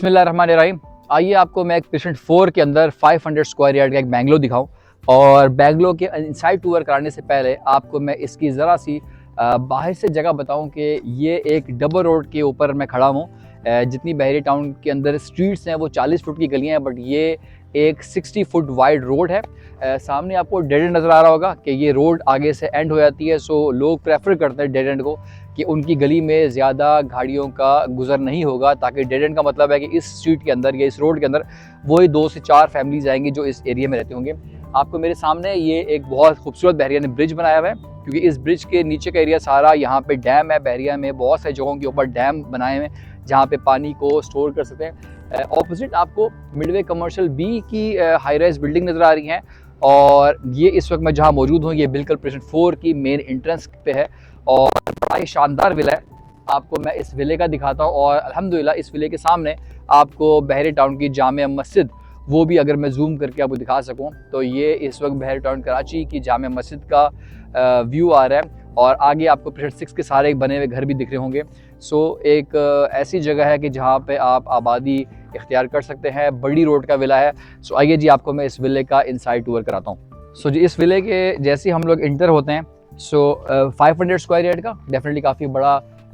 बिस्मिल्लाहिर्रहमानिर्रहीम। आइए आपको मैं एक पेशेंट 4 के अंदर 500 स्क्वायर यार्ड का एक बैंगलो दिखाऊं। और बैंगलो के इनसाइड टूर कराने से पहले आपको मैं इसकी ज़रा सी बाहर से जगह बताऊं कि ये एक डबल रोड के ऊपर मैं खड़ा हूं। जितनी बहरी टाउन के अंदर स्ट्रीट्स हैं वो 40 फुट की गलियां हैं, बट ये एक 60 फुट वाइड रोड है। सामने आपको डेड एंड नज़र आ रहा होगा कि ये रोड आगे से एंड हो जाती है। सो लोग प्रेफर करते हैं डेड एंड को कि उनकी गली में ज़्यादा गाड़ियों का गुजर नहीं होगा, ताकि डेड एंड का मतलब है कि इस स्ट्रीट के अंदर या इस रोड के अंदर वही 2 से 4 फैमिलीज आएंगी जो इस एरिया में रहते होंगे। आपको मेरे सामने ये एक बहुत खूबसूरत बहरिया ने ब्रिज बनाया हुआ है, क्योंकि इस ब्रिज के नीचे का एरिया सारा यहाँ पे डैम है। बहरिया में बहुत सारी जगहों के ऊपर डैम बनाए हुए हैं जहाँ पे पानी को स्टोर कर सकते हैं। ऑपोजिट आपको मिडवे कमर्शियल बी की हाई राइज बिल्डिंग नज़र आ रही है, और ये इस वक्त मैं जहाँ मौजूद हूँ ये बिल्कुल प्रेजेंट 4 की मेन एंट्रेंस पे है, और बड़ा ही शानदार विला है। आपको मैं इस विले का दिखाता हूँ, और अल्हम्दुलिल्लाह इस विले के सामने आपको बहरी टाउन की जामिया मस्जिद, वो भी अगर मैं जूम करके आपको दिखा सकूँ तो ये इस वक्त बहरी टाउन कराची की जामिया मस्जिद का व्यू आ रहा है, और आगे आपको प्रेशर 6 के सारे बने हुए घर भी दिख रहे होंगे। सो एक ऐसी जगह है कि जहाँ पे आप आबादी इख्तियार कर सकते हैं। बड़ी रोड का विला है। सो आइए जी आपको मैं इस विले का इनसाइड टूर कराता हूँ। सो जी इस विले के जैसे हम लोग इंटर होते हैं, सो 500 स्क्वायर यार्ड का डेफिनेटली काफ़ी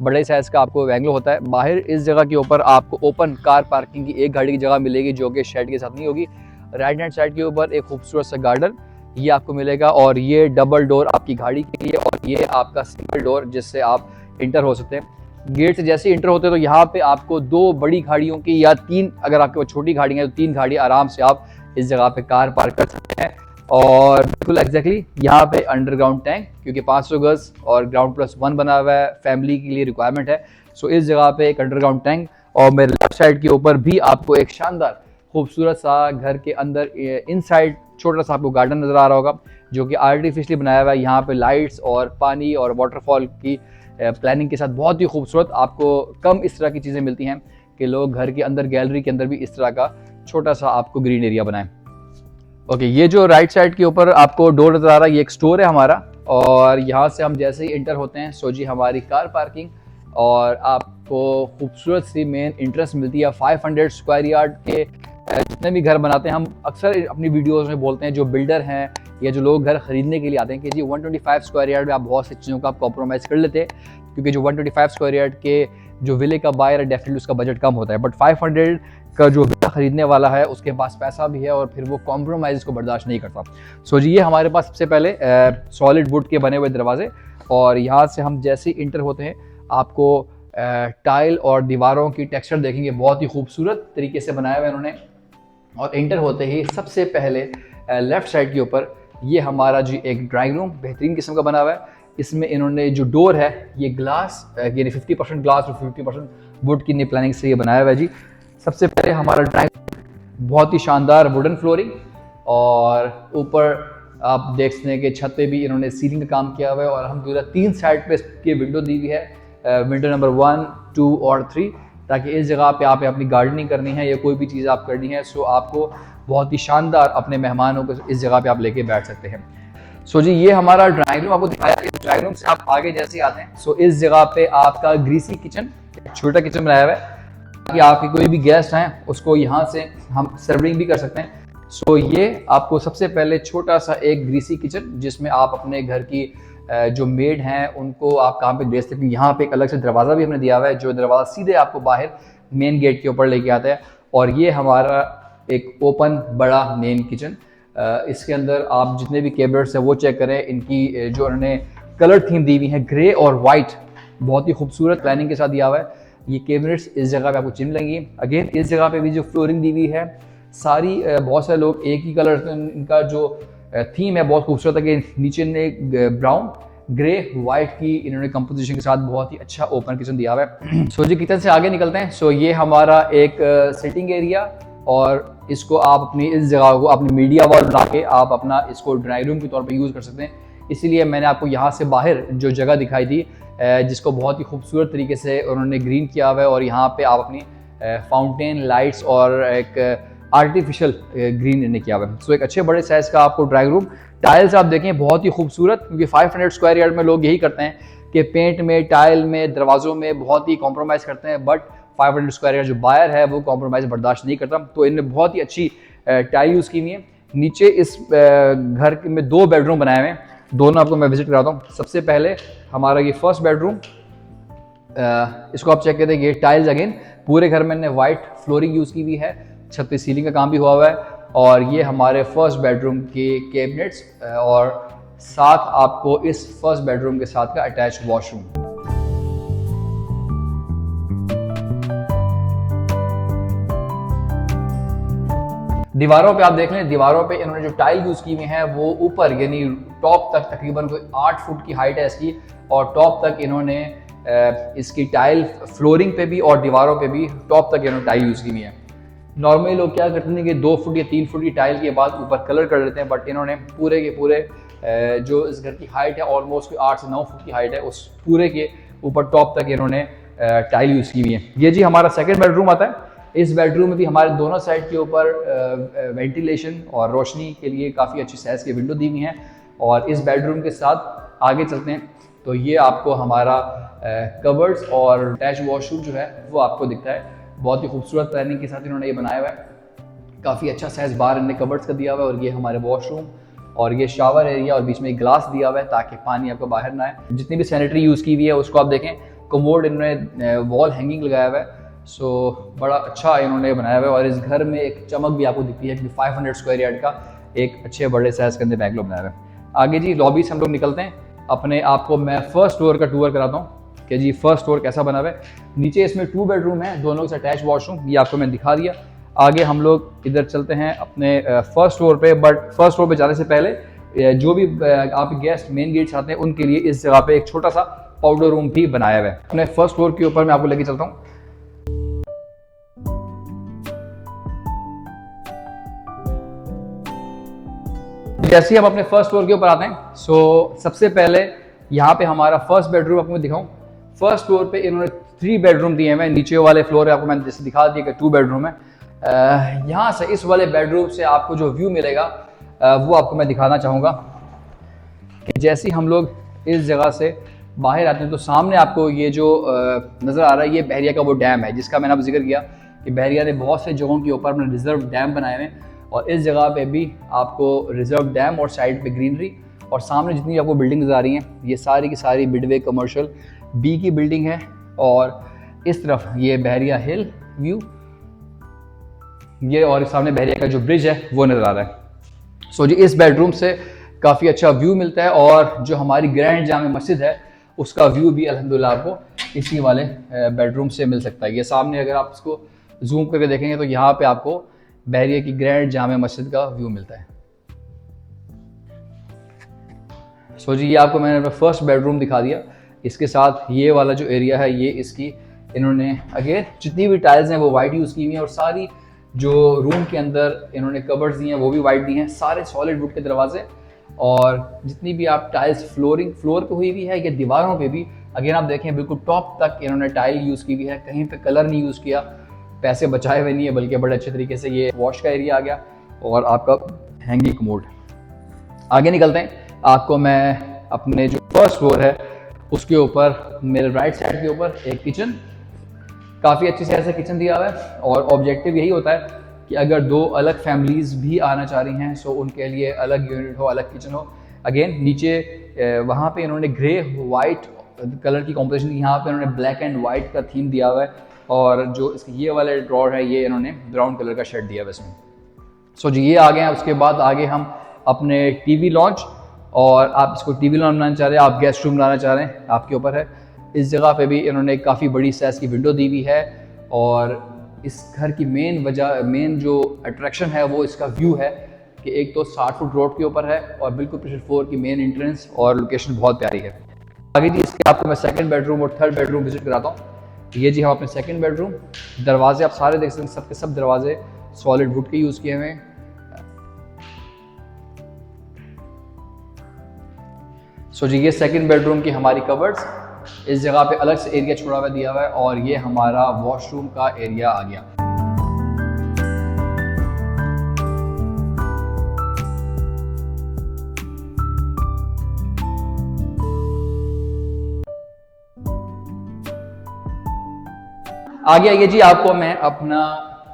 बड़े साइज़ का आपको बैंगलो होता है। बाहर इस जगह के ऊपर आपको ओपन कार पार्किंग की एक गाड़ी की जगह मिलेगी, जो कि शेड के साथ नहीं होगी। राइट हैंड साइड के ऊपर एक खूबसूरत सा गार्डन ये आपको मिलेगा, और ये डबल डोर आपकी गाड़ी के लिए, और ये आपका सिंगल डोर जिससे आप इंटर हो सकते हैं। गेट से जैसे इंटर होते हैं तो यहाँ पे आपको 2 बड़ी गाड़ियों की या 3, अगर आपके पास छोटी गाड़ियाँ हैं तो 3 गाड़ियाँ आराम से आप इस जगह पे कार पार्क कर सकते हैं। और बिल्कुल एग्जैक्टली यहाँ पे अंडरग्राउंड टैंक, क्योंकि 500 गज और ग्राउंड +1 बना हुआ है, फैमिली के लिए रिक्वायरमेंट है। सो इस जगह पे एक अंडरग्राउंड टैंक, और मेरे लेफ्ट साइड के ऊपर भी आपको एक शानदार खूबसूरत सा घर के अंदर इनसाइड छोटा सा आपको गार्डन नज़र आ रहा होगा, जो कि आर्टिफिशियली बनाया हुआ है। यहाँ पे लाइट्स और पानी और वाटरफॉल की प्लानिंग के साथ बहुत ही खूबसूरत। आपको कम इस तरह की चीज़ें मिलती हैं कि लोग घर के अंदर गैलरी के अंदर भी इस तरह का छोटा सा आपको ग्रीन एरिया बनाएं। ओके, ये जो राइट साइड के ऊपर आपको डोर नज़र आ रहा है ये एक स्टोर है हमारा, और यहाँ से हम जैसे ही इंटर होते हैं सो जी हमारी कार पार्किंग, और आपको खूबसूरत सी मेन इंट्रेंस मिलती है। 500 स्क्वायर यार्ड के जितने भी घर बनाते हैं, हम अक्सर अपनी वीडियोस में बोलते हैं, जो बिल्डर हैं या जो लोग घर खरीदने के लिए आते हैं, कि जी 125 स्क्वायर यार्ड में आप बहुत सी चीज़ों का आप कॉम्प्रोमाइज़ कर लेते हैं, क्योंकि जो 125 स्क्वायर यार्ड के जो विले का बायर है डेफिनेटली उसका बजट कम होता है। बट 500 का जो विला खरीदने वाला है उसके पास पैसा भी है, और फिर वो कॉम्प्रोमाइज़ को बर्दाश्त नहीं करता। सो जी ये हमारे पास सबसे पहले सॉलिड वुड के बने हुए दरवाजे, और यहाँ से हम जैसे ही इंटर होते हैं आपको टाइल और दीवारों की टेक्सचर देखेंगे, बहुत ही खूबसूरत तरीके से बनाया हुआ है इन्होंने। और इंटर होते ही सबसे पहले लेफ़्ट साइड के ऊपर ये हमारा जी एक ड्राइंग रूम बेहतरीन किस्म का बना हुआ है। इसमें इन्होंने जो डोर है ये ग्लास, यानी 50% ग्लास और 50% वुड की प्लानिंग से ये बनाया हुआ है जी। सबसे पहले हमारा ड्राइंग बहुत ही शानदार वुडन फ्लोरिंग, और ऊपर आप देख सकते हैं कि छत पे भी इन्होंने सीलिंग का काम किया हुआ है, और अल्हम्दुलिल्लाह 3 साइड पे इसकी विंडो दी हुई है, विंडो नंबर 1, 2 और 3, ताकि इस जगह पे आप अपनी गार्डनिंग करनी है या कोई भी चीज़ आप करनी है, सो आपको बहुत ही शानदार अपने मेहमानों को इस जगह पे आप लेके बैठ सकते हैं। सो जी ये हमारा ड्राइंग रूम आपको दिखाया। इस ड्राइंग रूम से आप आगे जैसे आते हैं सो इस जगह पे आपका ग्रीसी किचन, छोटा किचन बनाया हुआ है, कि आपके कोई भी गेस्ट हैं उसको यहाँ से हम सर्विंग भी कर सकते हैं। सो ये आपको सबसे पहले छोटा सा एक ग्रीसी किचन, जिसमें आप अपने घर की जो मेड हैं उनको आप काम पे भेज सकते हैं। यहाँ पे एक अलग से दरवाज़ा भी हमने दिया हुआ है, जो दरवाज़ा सीधे आपको बाहर मेन गेट के ऊपर लेके आता है। और ये हमारा एक ओपन बड़ा मेन किचन, इसके अंदर आप जितने भी कैबिनेट्स हैं वो चेक करें, इनकी जो उन्होंने कलर थीम दी हुई है ग्रे और वाइट, बहुत ही खूबसूरत प्लानिंग के साथ दिया हुआ है। ये कैबिनेट्स इस जगह पे आपको चिम लेंगी। अगेन इस जगह पे भी जो फ्लोरिंग दी हुई है सारी, बहुत सारे लोग एक ही कलर, इनका जो थीम है बहुत खूबसूरत है, कि नीचे ने ब्राउन ग्रे वाइट की इन्होंने कंपोजिशन के साथ बहुत ही अच्छा ओपन किचन दिया हुआ है। सो जी किचन से आगे निकलते हैं। सो ये हमारा एक सिटिंग एरिया, और इसको आप अपनी इस जगह को अपनी मीडिया वॉल बना के आप अपना इसको ड्राइंग रूम के तौर पे यूज़ कर सकते हैं। इसीलिए मैंने आपको यहाँ से बाहर जो जगह दिखाई दी, जिसको बहुत ही खूबसूरत तरीके से उन्होंने ग्रीन किया हुआ है, और यहाँ पे आप अपनी फाउंटेन लाइट्स और एक आर्टिफिशियल ग्रीन ने किया हुआ है। सो एक अच्छे बड़े साइज़ का आपको ड्राइंग रूम। टाइल्स आप देखें बहुत ही खूबसूरत, क्योंकि 500 स्क्वायर यार्ड में लोग यही करते हैं कि पेंट में, टाइल में, दरवाज़ों में बहुत ही कॉम्प्रोमाइज़ करते हैं, बट 500 स्क्वायर यार्ड जो बायर है वो कॉम्प्रोमाइज़ बर्दाश्त नहीं करता। तो इन्होंने बहुत ही अच्छी टाइल यूज़ की हुई है। नीचे इस घर में 2 बेडरूम बनाए हुए हैं, दोनों आपको मैं विजिट कराता हूँ। सबसे पहले हमारा ये फर्स्ट बेडरूम, इसको आप चेक करते हैं, ये टाइल्स अगेन पूरे घर में इन्होंने वाइट फ्लोरिंग यूज़ की हुई है, छत पे सीलिंग का काम भी हुआ हुआ है। और ये हमारे फर्स्ट बेडरूम के कैबिनेट्स और साथ आपको इस फर्स्ट बेडरूम के साथ का अटैच वॉशरूम। दीवारों पे आप देख लें, दीवारों पे इन्होंने जो टाइल यूज़ की हुई है वो ऊपर यानी टॉप तक तकरीबन कोई 8 फुट की हाइट है इसकी, और टॉप तक इन्होंने इसकी टाइल फ्लोरिंग पे भी और दीवारों पे भी टॉप तक इन्होंने टाइल यूज़ की हुई है। नॉर्मली लोग क्या करते हैं कि 2 फुट या 3 फुट की टाइल के बाद ऊपर कलर कर देते हैं, बट इन्होंने पूरे के पूरे जो इस घर की हाइट है ऑलमोस्ट 8 से 9 फुट की हाइट है, उस पूरे के ऊपर टॉप तक इन्होंने टाइल यूज़ की हुई है। ये जी हमारा सेकेंड बेडरूम आता है। इस बेडरूम में भी हमारे दोनों साइड के ऊपर वेंटिलेशन और रोशनी के लिए काफ़ी अच्छी साइज़ की विंडो दी हुई हैं। और इस बेडरूम के साथ आगे चलते हैं तो ये आपको हमारा कबर्ड्स और अटैच वॉशरूम जो है वो आपको दिखता है। बहुत ही खूबसूरत प्लानिंग के साथ इन्होंने ये बनाया हुआ है, काफ़ी अच्छा साइज़ बाहर इन्होंने कबर्ड्स का दिया हुआ है। और ये हमारे वॉशरूम और ये शावर एरिया और बीच में एक ग्लास दिया हुआ है ताकि पानी आपको बाहर ना आए। जितनी भी सैनिटरी यूज़ की हुई है उसको आप देखें, कमोड इन्होंने वॉल हैंगिंग लगाया हुआ है, सो बड़ा अच्छा इन्होंने बनाया हुआ है। और इस घर में एक चमक भी आपको दिखती है कि 500 स्क्वायर यार्ड का एक अच्छे बड़े साइज़ के अंदर बैंगलो बनाया हुआ है। आगे जी लॉबी से हम लोग निकलते हैं, अपने आपको मैं फर्स्ट फ्लोर का टूर कराता हूँ कि जी फर्स्ट फ्लोर कैसा बना हुआ है। नीचे इसमें 2 बेडरूम है, दोनों से अटैच वॉशरूम, ये आपको मैं दिखा दिया। आगे हम लोग इधर चलते हैं अपने फर्स्ट फ्लोर पे, बट फर्स्ट फ्लोर पे जाने से पहले जो भी आप गेस्ट मेन गेट से आते हैं उनके लिए इस जगह पे एक छोटा सा पाउडर रूम भी बनाया हुआ है। अपने फर्स्ट फ्लोर के ऊपर मैं आपको लेके चलता हूँ। जैसे ही हम अपने फर्स्ट फ्लोर के ऊपर आते हैं, सो सबसे पहले यहाँ पे हमारा फर्स्ट बेडरूम आपको मैं दिखाऊं। फर्स्ट फ्लोर पे इन्होंने 3 बेडरूम दिए हैं। नीचे वाले फ्लोर आपको मैंने जैसे दिखा दिया कि 2 बेडरूम है। यहाँ से इस वाले बेडरूम से आपको जो व्यू मिलेगा वो आपको मैं दिखाना चाहूँगा कि जैसे ही हम लोग इस जगह से बाहर आते हैं तो सामने आपको ये जो नज़र आ रहा है ये बहरिया का वो डैम है जिसका मैंने अब जिक्र किया कि बहरिया ने बहुत से जगहों के ऊपर अपने रिजर्व डैम बनाए हुए हैं। और इस जगह पे भी आपको रिजर्व डैम और साइड पे ग्रीनरी और सामने जितनी आपको बिल्डिंग्स आ रही हैं ये सारी की सारी मिडवे कमर्शियल बी की बिल्डिंग है। और इस तरफ ये बहरिया हिल व्यू, ये और सामने बहरिया का जो ब्रिज है वो नज़र आ रहा है। सो जी इस बेडरूम से काफ़ी अच्छा व्यू मिलता है और जो हमारी ग्रैंड जामे मस्जिद है उसका व्यू भी अल्हम्दुलिल्लाह आपको इसी वाले बेडरूम से मिल सकता है। ये सामने अगर आप इसको जूम करके देखेंगे तो यहाँ पे आपको बहरिया की ग्रैंड जामे मस्जिद का व्यू मिलता है। सो जी ये आपको मैंने अपना फर्स्ट बेडरूम दिखा दिया। इसके साथ ये वाला जो एरिया है ये इसकी इन्होंने अगेन जितनी भी टाइल्स हैं वो वाइट यूज़ की हुई हैं और सारी जो रूम के अंदर इन्होंने कबर्ड्स दी हैं वो भी वाइट दी हैं, सारे सॉलिड वुड के दरवाजे। और जितनी भी आप टाइल्स फ्लोर पे हुई हुई है या दीवारों पे भी अगेन आप देखें बिल्कुल टॉप तक इन्होंने टाइल यूज़ की हुई है, कहीं पे कलर नहीं यूज़ किया, पैसे बचाए हुए नहीं है, बल्कि बड़े अच्छे तरीके से ये वॉश का एरिया आ गया और आपका हैंगिंग कमोड। आगे निकलते हैं, आपको मैं अपने जो फर्स्ट फ्लोर है उसके ऊपर मेरे राइट साइड के ऊपर एक किचन, काफ़ी अच्छी से ऐसा किचन दिया हुआ है। और ऑब्जेक्टिव यही होता है कि अगर 2 अलग फैमिलीज़ भी आना चाह रही हैं सो उनके लिए अलग यूनिट हो, अलग किचन हो। अगेन नीचे वहाँ पे इन्होंने ग्रे वाइट कलर की कॉम्पोजिशन, यहाँ पे इन्होंने ब्लैक एंड वाइट का थीम दिया हुआ है। और जो इसके ये वाले ड्रॉर है ये इन्होंने ब्राउन कलर का शेड दिया हुआ है इसमें। सो जी ये आ गए हैं। उसके बाद आगे हम अपने टीवी लॉन्च, और आप इसको टीवी लॉन्च बनाना चाह रहे हैं, आप गेस्ट रूम बनाना चाह रहे हैं, आपके ऊपर है। इस जगह पे भी इन्होंने काफ़ी बड़ी साइज़ की विंडो दी हुई है। और इस घर की मेन जो अट्रैक्शन है वो इसका व्यू है कि एक तो 60 फुट रोड के ऊपर है और बिल्कुल प्रेशर 4 की मेन एंट्रेंस और लोकेशन बहुत प्यारी है। आगे जी इसके आपको मैं सेकंड बेडरूम और थर्ड बेडरूम विजिट कराता हूँ। ये जी हम अपने सेकंड बेडरूम, दरवाजे आप सारे देख सकते हैं, सब के सब दरवाजे सॉलिड वुड के यूज़ किए हुए हैं। सो जी ये सेकंड बेडरूम की हमारी कबर्ड्स, इस जगह पे अलग से एरिया छोड़ा हुआ दिया हुआ है और ये हमारा वॉशरूम का एरिया आ गया। आगे आइए जी, आपको मैं अपना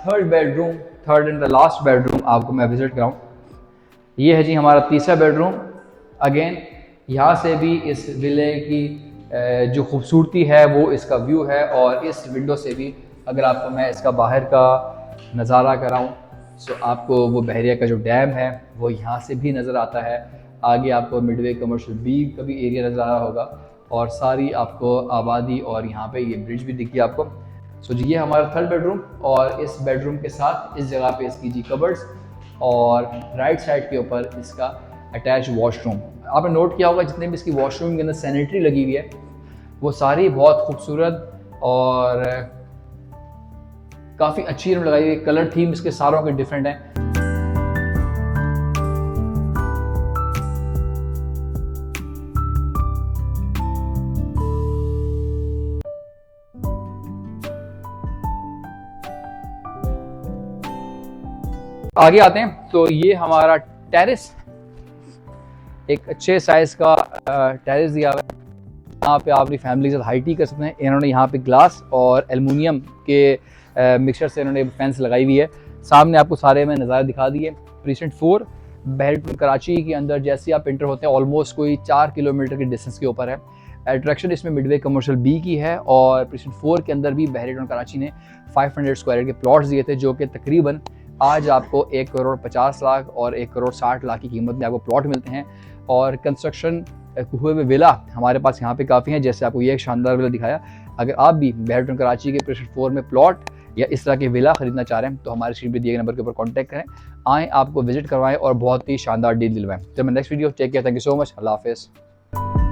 third and the last bedroom आपको मैं विजिट कराऊं। ये है जी हमारा तीसरा बेडरूम। अगेन यहाँ से भी इस विले की जो खूबसूरती है वो इसका व्यू है, और इस विंडो से भी अगर आपको मैं इसका बाहर का नज़ारा कराऊं तो आपको वो बहरिया का जो डैम है वो यहाँ से भी नज़र आता है। आगे आपको मिडवे कमर्शियल बी का भी एरिया नज़र आ रहा होगा, और सारी आपको आबादी, और यहाँ पे ये ब्रिज भी दिखी आपको। सो जी ये हमारा थर्ड बेडरूम, और इस बेडरूम के साथ इस जगह पे इसकी जी कबर्ड्स, और राइट साइड के ऊपर इसका अटैच वॉशरूम। आपने नोट किया होगा जितने भी इसकी वॉशरूम के अंदर सैनिटरी लगी हुई है वो सारी बहुत खूबसूरत और काफ़ी अच्छी लगाई हुई है। कलर थीम इसके सारों के डिफरेंट हैं। आगे आते हैं तो ये हमारा टेरेस, एक अच्छे साइज का टेरेस दिया हुआ है। यहाँ पे आप अपनी फैमिली के साथ हाई टी कर सकते हैं। इन्होंने यहाँ पे ग्लास और एल्युमिनियम के मिक्सचर से इन्होंने फेंस लगाई हुई है। सामने आपको सारे में नज़ारे दिखा दिए। प्रीसेंट 4 बहरीन कराची के अंदर जैसे आप इंटर होते हैं ऑलमोस्ट कोई 4 किलोमीटर के डिस्टेंस के ऊपर है। अट्रैक्शन इसमें मिडवे कमर्शियल बी की है, और प्रीसेंट 4 के अंदर भी बहरीन कराची ने 500 स्क्वायर के प्लॉट्स दिए थे, जो कि तकरीबन आज आपको 1 करोड़ 50 लाख और 1 करोड़ 60 लाख की कीमत में आपको प्लॉट मिलते हैं। और कंस्ट्रक्शन हुए हुए विला हमारे पास यहाँ पे काफ़ी हैं, जैसे आपको ये एक शानदार विला दिखाया। अगर आप भी बहरीन कराची के प्रीसेंट 4 में प्लॉट या इस तरह के विला खरीदना चाह रहे हैं तो हमारे स्क्रीन पे दिए गए नंबर के ऊपर कांटेक्ट करें, आएँ, आपको विजिट करवाएं और बहुत ही शानदार डील दिलवाएं। तो मैं next video take care, thank you so much, अल्लाह हाफिज़।